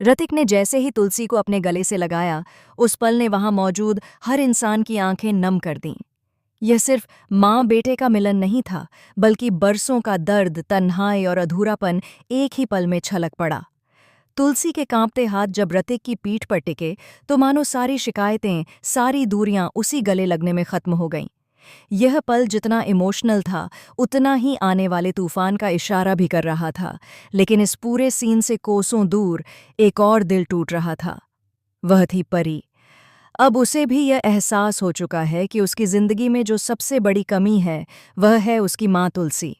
ऋतिक ने जैसे ही तुलसी को अपने गले से लगाया, उस पल ने वहां मौजूद हर इंसान की आंखें नम कर दीं। यह सिर्फ माँ बेटे का मिलन नहीं था, बल्कि बरसों का दर्द, तन्हाई और अधूरापन एक ही पल में छलक पड़ा। तुलसी के कांपते हाथ जब ऋतिक की पीठ पर टिके, तो मानो सारी शिकायतें, सारी दूरियां उसी गले लगने में खत्म हो गईं। यह पल जितना इमोशनल था, उतना ही आने वाले तूफान का इशारा भी कर रहा था। लेकिन इस पूरे सीन से कोसों दूर एक और दिल टूट रहा था। वह थी परी। अब उसे भी यह एहसास हो चुका है कि उसकी जिंदगी में जो सबसे बड़ी कमी है, वह है उसकी माँ तुलसी।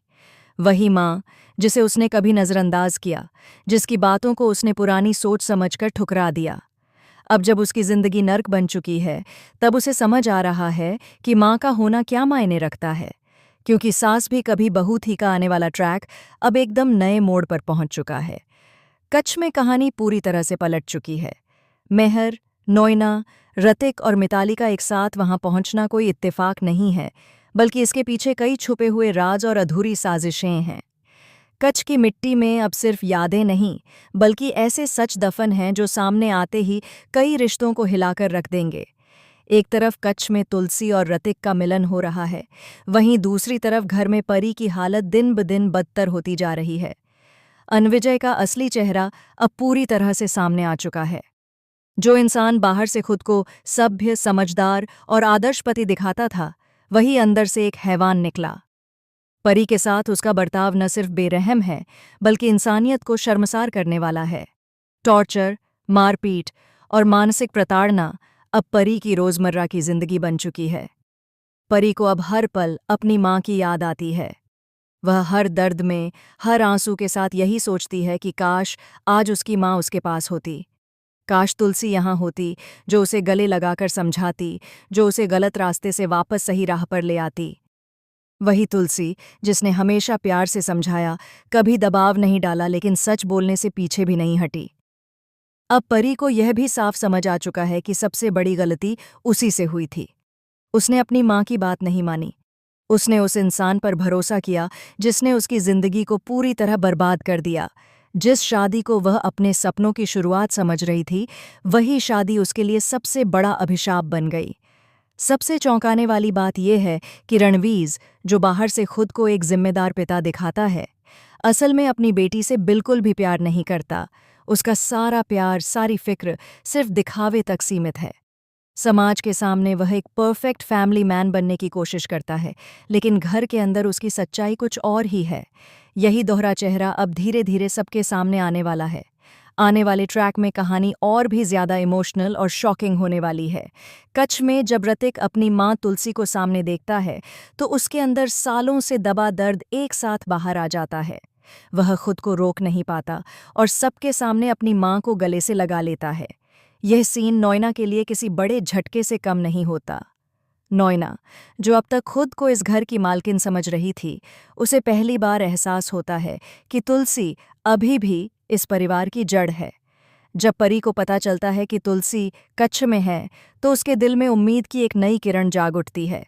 वही माँ जिसे उसने कभी नज़रअंदाज किया, जिसकी बातों को उसने पुरानी सोच समझकर ठुकरा दिया। अब जब उसकी जिंदगी नर्क बन चुकी है, तब उसे समझ आ रहा है कि माँ का होना क्या मायने रखता है। क्योंकि सास भी कभी बहू थी का आने वाला ट्रैक अब एकदम नए मोड़ पर पहुंच चुका है। कच्छ में कहानी पूरी तरह से पलट चुकी है। मेहर, नोयना, ऋतिक और मिताली का एक साथ वहां पहुंचना कोई इत्तेफाक नहीं है, बल्कि इसके पीछे कई छुपे हुए राज और अधूरी साजिशें हैं। कच्छ की मिट्टी में अब सिर्फ यादें नहीं, बल्कि ऐसे सच दफन हैं जो सामने आते ही कई रिश्तों को हिलाकर रख देंगे। एक तरफ कच्छ में तुलसी और ऋतिक का मिलन हो रहा है, वहीं दूसरी तरफ घर में परी की हालत दिन ब दिन बदतर होती जा रही है। अनविजय का असली चेहरा अब पूरी तरह से सामने आ चुका है। जो इंसान बाहर से खुद को सभ्य, समझदार और आदर्श पति दिखाता था, वही अंदर से एक हैवान निकला। परी के साथ उसका बर्ताव न सिर्फ बेरहम है, बल्कि इंसानियत को शर्मसार करने वाला है। टॉर्चर, मारपीट और मानसिक प्रताड़ना अब परी की रोजमर्रा की जिंदगी बन चुकी है। परी को अब हर पल अपनी माँ की याद आती है। वह हर दर्द में, हर आंसू के साथ यही सोचती है कि काश आज उसकी माँ उसके पास होती। काश तुलसी यहाँ होती, जो उसे गले लगाकर समझाती, जो उसे गलत रास्ते से वापस सही राह पर ले आती। वही तुलसी जिसने हमेशा प्यार से समझाया, कभी दबाव नहीं डाला, लेकिन सच बोलने से पीछे भी नहीं हटी। अब परी को यह भी साफ समझ आ चुका है कि सबसे बड़ी गलती उसी से हुई थी। उसने अपनी माँ की बात नहीं मानी। उसने उस इंसान पर भरोसा किया जिसने उसकी जिंदगी को पूरी तरह बर्बाद कर दिया। जिस शादी को वह अपने सपनों की शुरुआत समझ रही थी, वही शादी उसके लिए सबसे बड़ा अभिशाप बन गई। सबसे चौंकाने वाली बात यह है कि रणवीर, जो बाहर से खुद को एक जिम्मेदार पिता दिखाता है, असल में अपनी बेटी से बिल्कुल भी प्यार नहीं करता। उसका सारा प्यार, सारी फिक्र सिर्फ दिखावे तक सीमित है। समाज के सामने वह एक परफेक्ट फैमिली मैन बनने की कोशिश करता है, लेकिन घर के अंदर उसकी सच्चाई कुछ और ही है। यही दोहरा चेहरा अब धीरे धीरे सबके सामने आने वाला है। आने वाले ट्रैक में कहानी और भी ज्यादा इमोशनल और शॉकिंग होने वाली है। कच्छ में जब ऋतिक अपनी माँ तुलसी को सामने देखता है, तो उसके अंदर सालों से दबा दर्द एक साथ बाहर आ जाता है। वह खुद को रोक नहीं पाता और सबके सामने अपनी माँ को गले से लगा लेता है। यह सीन नोयना के लिए किसी बड़े झटके से कम नहीं होता। नोयना, जो अब तक खुद को इस घर की मालकिन समझ रही थी, उसे पहली बार एहसास होता है कि तुलसी अभी भी इस परिवार की जड़ है। जब परी को पता चलता है कि तुलसी कच्छ में है, तो उसके दिल में उम्मीद की एक नई किरण जाग उठती है।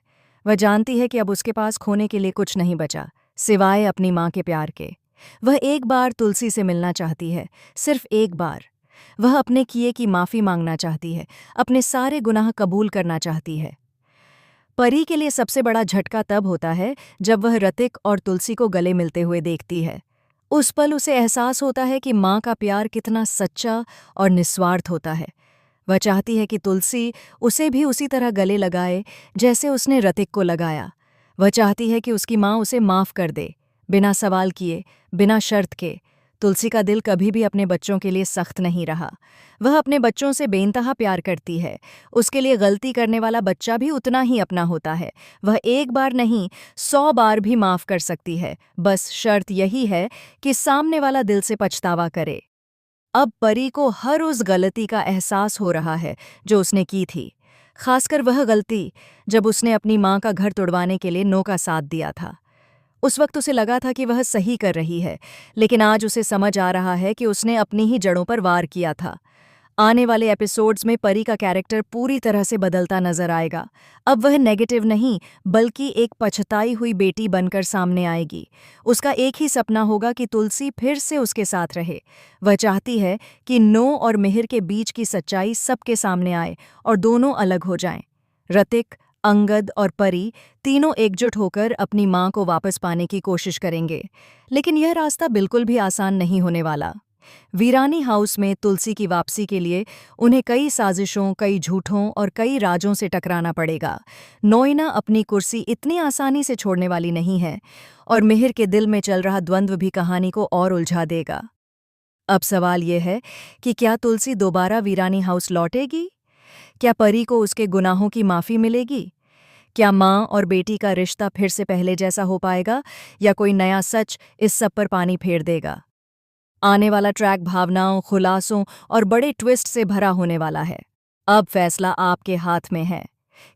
वह जानती है कि अब उसके पास खोने के लिए कुछ नहीं बचा, सिवाय अपनी माँ के प्यार के। वह एक बार तुलसी से मिलना चाहती है, सिर्फ एक बार। वह अपने किए की माफ़ी मांगना चाहती है, अपने सारे गुनाह कबूल करना चाहती है। परी के लिए सबसे बड़ा झटका तब होता है जब वह ऋतिक और तुलसी को गले मिलते हुए देखती है। उस पल उसे एहसास होता है कि माँ का प्यार कितना सच्चा और निस्वार्थ होता है। वह चाहती है कि तुलसी उसे भी उसी तरह गले लगाए जैसे उसने ऋतिक को लगाया। वह चाहती है कि उसकी माँ उसे माफ़ कर दे, बिना सवाल किए, बिना शर्त के। तुलसी का दिल कभी भी अपने बच्चों के लिए सख्त नहीं रहा। वह अपने बच्चों से बेइंतहा प्यार करती है। उसके लिए गलती करने वाला बच्चा भी उतना ही अपना होता है। वह एक बार नहीं, 100 बार भी माफ़ कर सकती है। बस शर्त यही है कि सामने वाला दिल से पछतावा करे। अब परी को हर उस गलती का एहसास हो रहा है जो उसने की थी। खासकर वह गलती जब उसने अपनी माँ का घर तोड़वाने के लिए नो का साथ दिया था। उस वक्त उसे लगा था कि वह सही कर रही है, लेकिन आज उसे समझ आ रहा है कि उसने अपनी ही जड़ों पर वार किया था। आने वाले एपिसोड्स में परी का कैरेक्टर पूरी तरह से बदलता नजर आएगा। अब वह नेगेटिव नहीं बल्कि एक पछताई हुई बेटी बनकर सामने आएगी। उसका एक ही सपना होगा कि तुलसी फिर से उसके साथ रहे। वह चाहती है कि नो और मिहिर के बीच की सच्चाई सबके सामने आए और दोनों अलग हो जाएं। ऋतिक, अंगद और परी तीनों एकजुट होकर अपनी मां को वापस पाने की कोशिश करेंगे, लेकिन यह रास्ता बिल्कुल भी आसान नहीं होने वाला। वीरानी हाउस में तुलसी की वापसी के लिए उन्हें कई साजिशों, कई झूठों और कई राजों से टकराना पड़ेगा। नोइना अपनी कुर्सी इतनी आसानी से छोड़ने वाली नहीं है और मिहिर के दिल में चल रहा द्वंद्व भी कहानी को और उलझा देगा। अब सवाल यह है कि क्या तुलसी दोबारा वीरानी हाउस लौटेगी? क्या परी को उसके गुनाहों की माफ़ी मिलेगी? क्या माँ और बेटी का रिश्ता फिर से पहले जैसा हो पाएगा या कोई नया सच इस सब पर पानी फेर देगा? आने वाला ट्रैक भावनाओं, खुलासों और बड़े ट्विस्ट से भरा होने वाला है। अब फैसला आपके हाथ में है।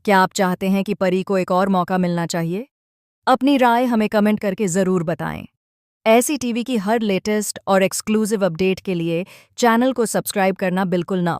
क्या आप चाहते हैं कि परी को एक और मौका मिलना चाहिए? अपनी राय हमें कमेंट करके ज़रूर बताएं। ऐसी टीवी की हर लेटेस्ट और एक्सक्लूसिव अपडेट के लिए चैनल को सब्सक्राइब करना बिल्कुल ना